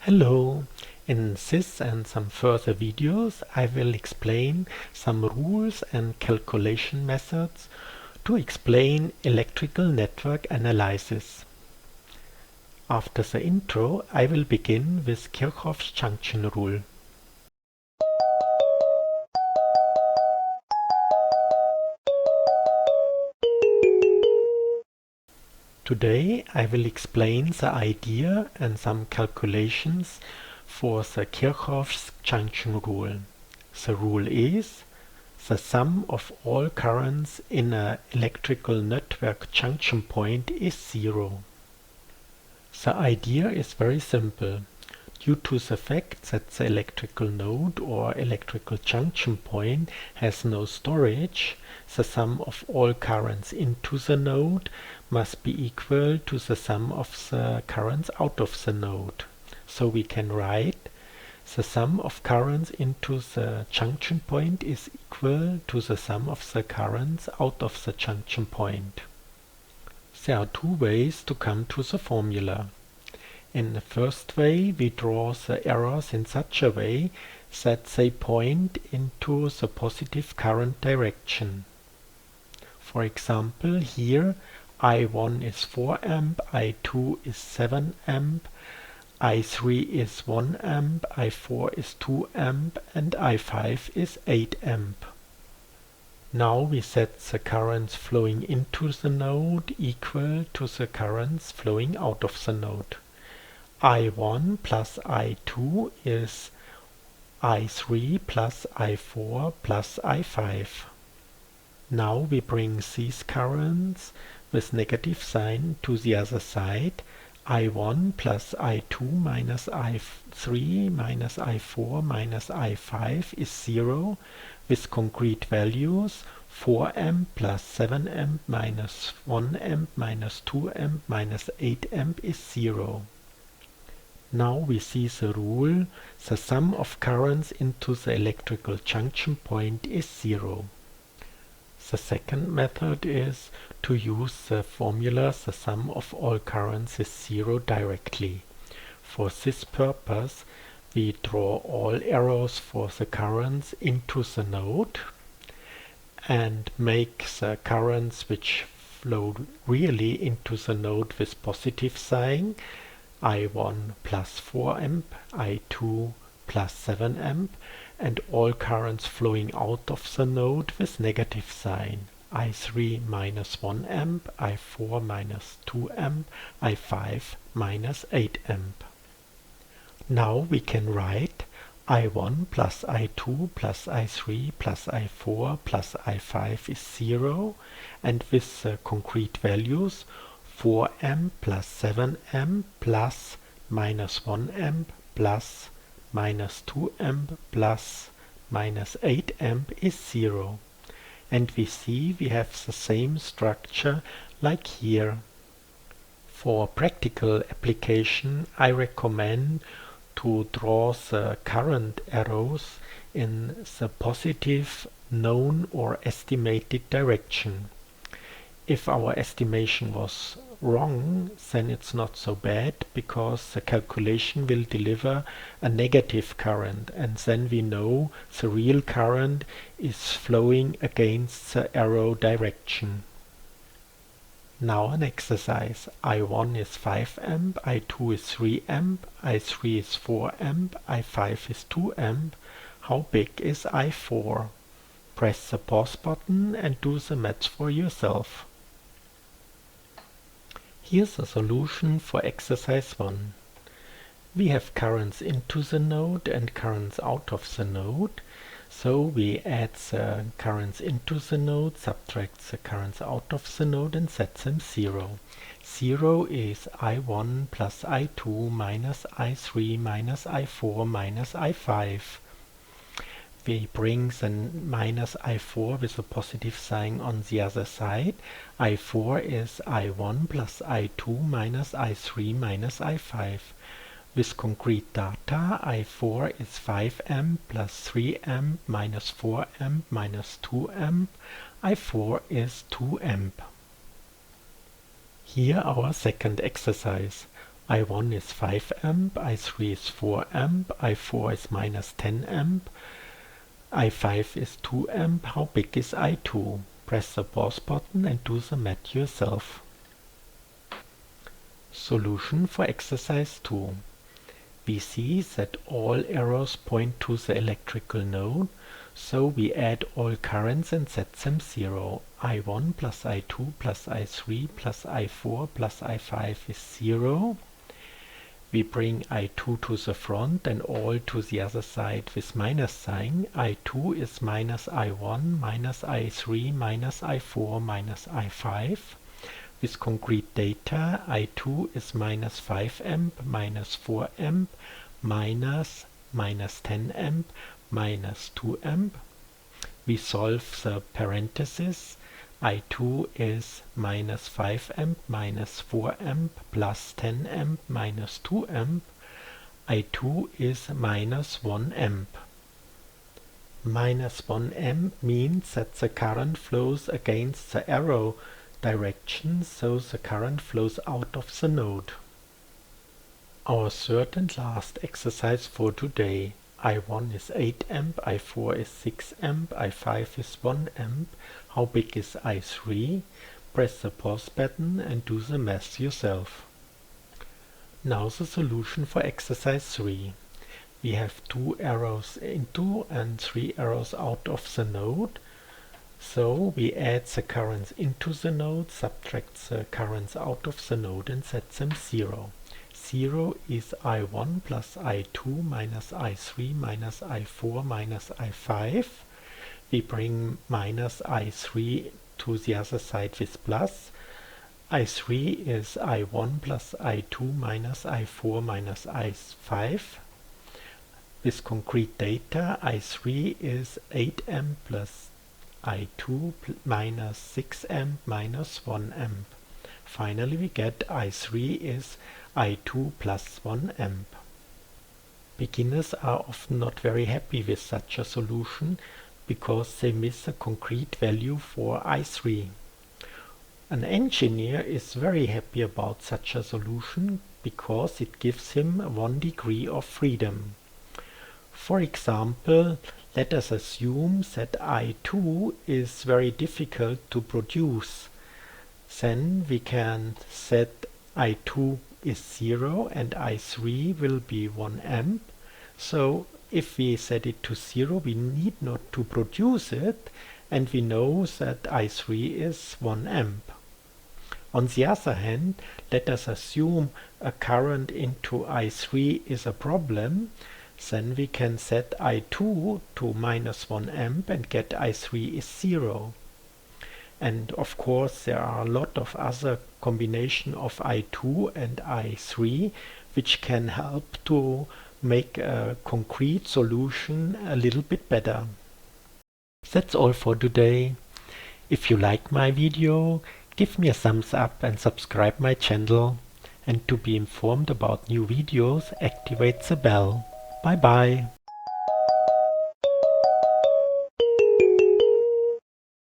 Hello! In this and some further videos I will explain some rules and calculation methods to explain electrical network analysis. After the intro I will begin with Kirchhoff's junction rule. Today I will explain the idea and some calculations for the Kirchhoff's junction rule. The rule is the sum of all currents in an electrical network junction point is zero. The idea is very simple. Due to the fact that the electrical node or electrical junction point has no storage, the sum of all currents into the node must be equal to the sum of the currents out of the node. So we can write the sum of currents into the junction point is equal to the sum of the currents out of the junction point. There are two ways to come to the formula. In the first way, we draw the arrows in such a way that they point into the positive current direction. For example, here I1 is 4 amp, I2 is 7 amp, I3 is 1 amp, I4 is 2 amp, and I5 is 8 amp. Now we set the currents flowing into the node equal to the currents flowing out of the node. I1 plus I2 is I3 plus I4 plus I5. Now we bring these currents with negative sign to the other side. I1 plus I2 minus I3 minus I4 minus I5 is 0 with concrete values 4 amp plus 7 amp minus 1 amp minus 2 amp minus 8 amp is 0. Now we see the rule, the sum of currents into the electrical junction point is 0. The second method is to use the formula the sum of all currents is 0 directly. For this purpose we draw all arrows for the currents into the node and make the currents which flow really into the node with positive sign, I1 plus 4 amp, I2 plus 7 amp, and all currents flowing out of the node with negative sign, I3 minus 1 amp, I4 minus 2 amp, I5 minus 8 amp. Now we can write I1 plus I2 plus I3 plus I4 plus I5 is 0, and with the concrete values 4 amp plus 7 amp plus minus 1 amp plus minus 2 amp plus minus 8 amp is 0. And we see we have the same structure like here. For practical application I recommend to draw the current arrows in the positive known or estimated direction. If our estimation was wrong, then it's not so bad, because the calculation will deliver a negative current, and then we know the real current is flowing against the arrow direction. Now an exercise. I1 is 5 amp, I2 is 3 amp, I3 is 4 amp, I5 is 2 amp. How big is I4? Press the pause button and do the maths for yourself. Here's a solution for exercise 1. We have currents into the node and currents out of the node. So we add the currents into the node, subtract the currents out of the node and set them 0. 0 is I1 plus I2 minus I3 minus I4 minus I5. We bring the minus I4 with a positive sign on the other side. I4 is I1 plus I2 minus I3 minus I5. With concrete data, I4 is 5 amp plus 3 amp minus 4 amp minus 2 amp. I4 is 2 amp. Here our second exercise. I1 is 5 amp, I3 is 4 amp, I4 is minus 10 amp, I5 is 2 amp. How big is I2? Press the pause button and do the math yourself. Solution for exercise 2. We see that all arrows point to the electrical node, so we add all currents and set them 0. I1 plus I2 plus I3 plus I4 plus I5 is 0. We bring I2 to the front and all to the other side with minus sign. I2 is minus I1 minus I3 minus I4 minus I5. With concrete data, I2 is minus 5 amp, minus 4 amp, minus 10 amp, minus 2 amp. We solve the parenthesis. I2 is minus 5 amp, minus 4 amp, plus 10 amp, minus 2 amp. I2 is minus 1 amp. Minus 1 amp means that the current flows against the arrow direction, so the current flows out of the node. Our third and last exercise for today. I1 is 8 amp, I4 is 6 amp, I5 is 1 amp. How big is I3? Press the pause button and do the math yourself. Now the solution for exercise 3. We have 2 arrows into and 3 arrows out of the node. So we add the currents into the node, subtract the currents out of the node and set them 0. 0 is I1 plus I2 minus I3 minus I4 minus I5. We bring minus I3 to the other side with plus. I3 is I1 plus I2 minus I4 minus I5. With concrete data, I3 is 8 amp plus I2 minus 6 amp minus 1 amp. Finally we get I3 is I2 plus 1 amp. Beginners are often not very happy with such a solution because they miss a concrete value for I3. An engineer is very happy about such a solution because it gives him 1 degree of freedom. For example, let us assume that I2 is very difficult to produce. Then we can set I2 is 0 and I3 will be 1 amp. So if we set it to 0, we need not to produce it, and we know that I3 is 1 amp. On the other hand, let us assume a current into I3 is a problem. Then we can set I2 to minus 1 amp and get I3 is 0. And of course there are a lot of other combination of I2 and I3 which can help to make a concrete solution a little bit better. That's all for today. If you like my video, give me a thumbs up and subscribe my channel. And to be informed about new videos, activate the bell. Bye bye.